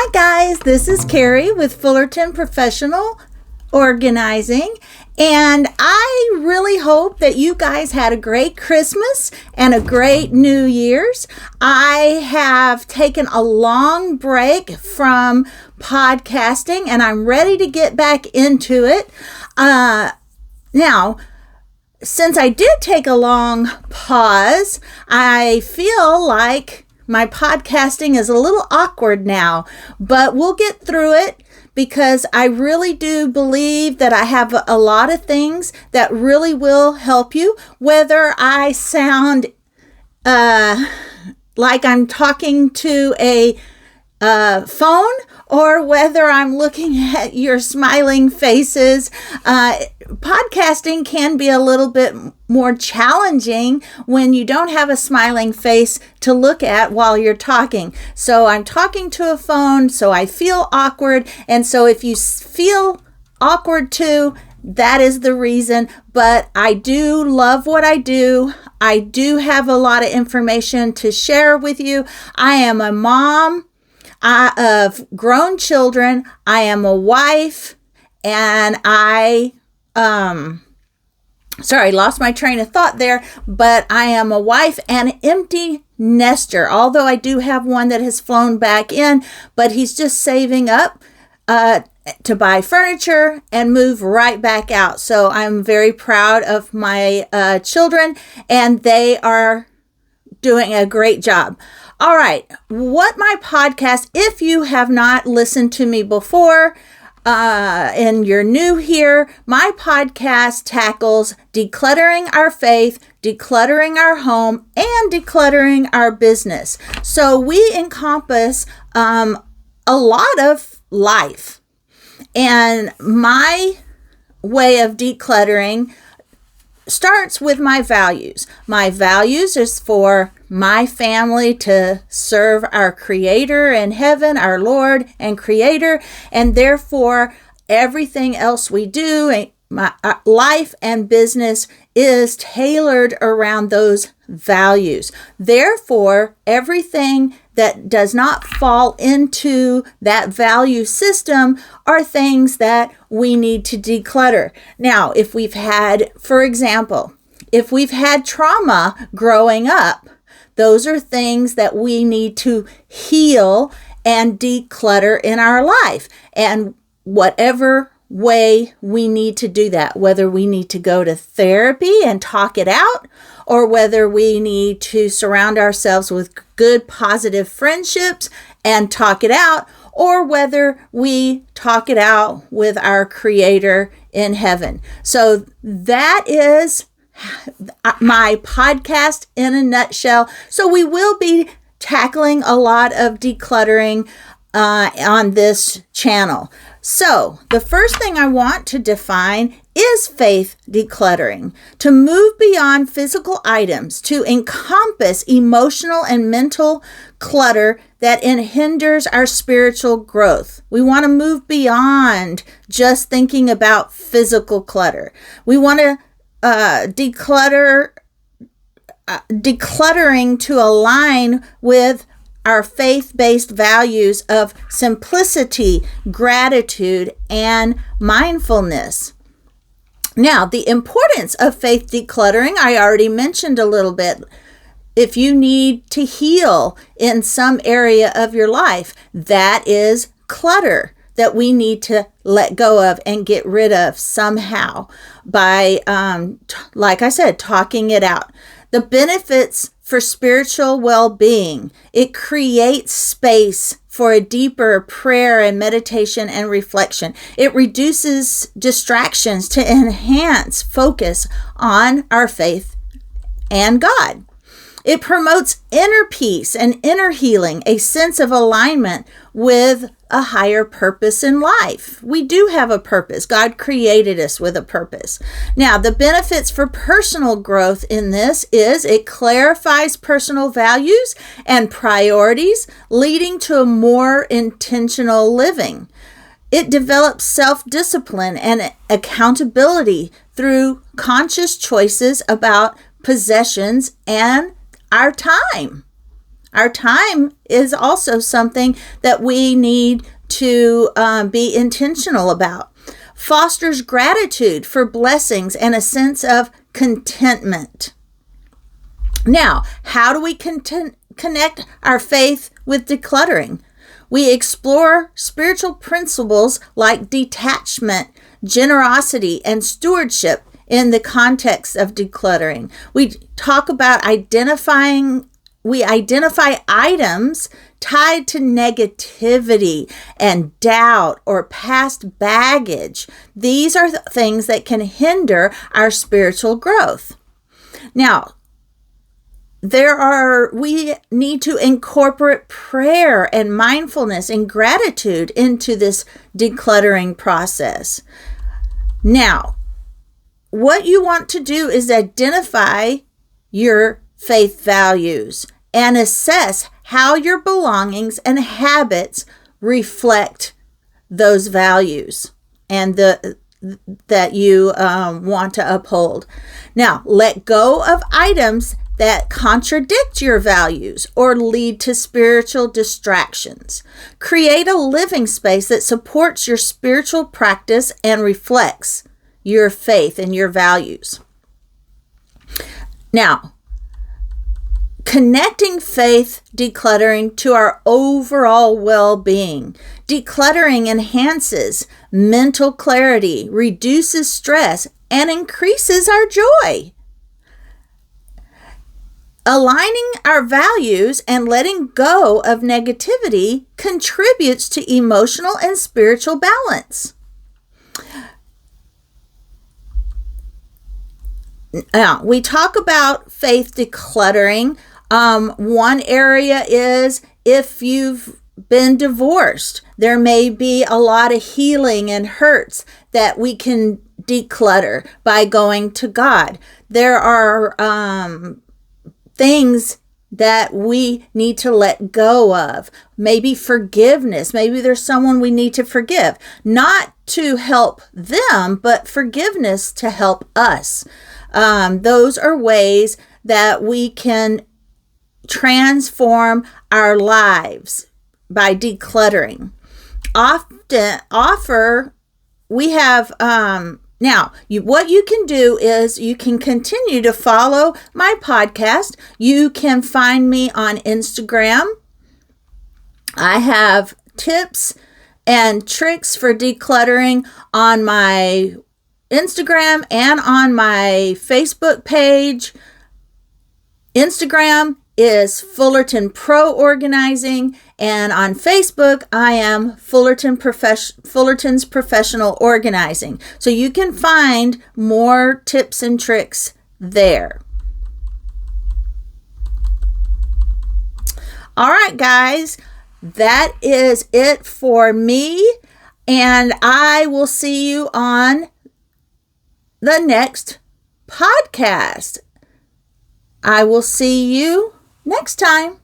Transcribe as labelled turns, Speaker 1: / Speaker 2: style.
Speaker 1: Hi guys, this is Carrie with Fullerton Professional Organizing, and I really hope that you guys had a great Christmas and a great New Year's. I have taken a long break from podcasting and I'm ready to get back into it. Now, since I did take a long pause, I feel like my podcasting is a little awkward now, but we'll get through it because I really do believe that I have a lot of things that really will help you, whether I sound like I'm talking to a phone or whether I'm looking at your smiling faces. Podcasting can be a little bit more challenging when you don't have a smiling face to look at while you're talking. So I'm talking to a phone, so I feel awkward. And so if you feel awkward too, that is the reason. But I do love what I do. I do have a lot of information to share with you. I am a mom of grown children. I am a wife, and lost my train of thought there, but I am a wife and an empty nester, although I do have one that has flown back in, but he's just saving up to buy furniture and move right back out. So I'm very proud of my children, and they are doing a great job. All right, what my podcast, if you have not listened to me before, and you're new here, my podcast tackles decluttering our faith, decluttering our home, and decluttering our business. So we encompass a lot of life. And my way of decluttering starts with my values. My values is for my family to serve our Creator in heaven, our Lord and Creator, and therefore everything else we do, my life and business, is tailored around those values. Therefore, everything that does not fall into that value system are things that we need to declutter. Now, if we've had, for example, if we've had trauma growing up, those are things that we need to heal and declutter in our life. And whatever way we need to do that, whether we need to go to therapy and talk it out, or whether we need to surround ourselves with good, positive friendships and talk it out, or whether we talk it out with our Creator in heaven. So that is my podcast in a nutshell. So we will be tackling a lot of decluttering on this channel. So the first thing I want to define is faith decluttering, to move beyond physical items to encompass emotional and mental clutter that hinders our spiritual growth. We want to move beyond just thinking about physical clutter. We want to decluttering to align with our faith-based values of simplicity, gratitude, and mindfulness. Now, the importance of faith decluttering, I already mentioned a little bit. If you need to heal in some area of your life, that is clutter that we need to let go of and get rid of somehow by, like I said, talking it out. The benefits for spiritual well-being: it creates space for a deeper prayer and meditation and reflection. It reduces distractions to enhance focus on our faith and God. It promotes inner peace and inner healing, a sense of alignment with a higher purpose in life. We do have a purpose. God created us with a purpose. Now, the benefits for personal growth in this is it clarifies personal values and priorities, leading to a more intentional living. It develops self-discipline and accountability through conscious choices about possessions and our time. Our time is also something that we need to be intentional about. Fosters gratitude for blessings and a sense of contentment. Now, how do we connect our faith with decluttering? We explore spiritual principles like detachment, generosity, and stewardship in the context of decluttering. We talk about we identify items tied to negativity and doubt or past baggage. These are the things that can hinder our spiritual growth. Now, we need to incorporate prayer and mindfulness and gratitude into this decluttering process. Now, what you want to do is identify your faith values and assess how your belongings and habits reflect those values and that you want to uphold. Now, let go of items that contradict your values or lead to spiritual distractions. Create a living space that supports your spiritual practice and reflects your faith and your values. Now, connecting faith decluttering to our overall well-being. Decluttering enhances mental clarity, reduces stress, and increases our joy. Aligning our values and letting go of negativity contributes to emotional and spiritual balance. Now, we talk about faith decluttering. One area is if you've been divorced, there may be a lot of healing and hurts that we can declutter by going to God. There are things that we need to let go of. Maybe forgiveness. Maybe there's someone we need to forgive. Not to help them, but forgiveness to help us. Those are ways that we can transform our lives by decluttering. What you can do is you can continue to follow my podcast. You can find me on Instagram. I have tips and tricks for decluttering on my Instagram and on my Facebook page. Instagram is Fullerton Pro Organizing, and on Facebook, I am Fullerton's Professional Organizing. So you can find more tips and tricks there. All right, guys, that is it for me, and I will see you on the next podcast. I will see you next time.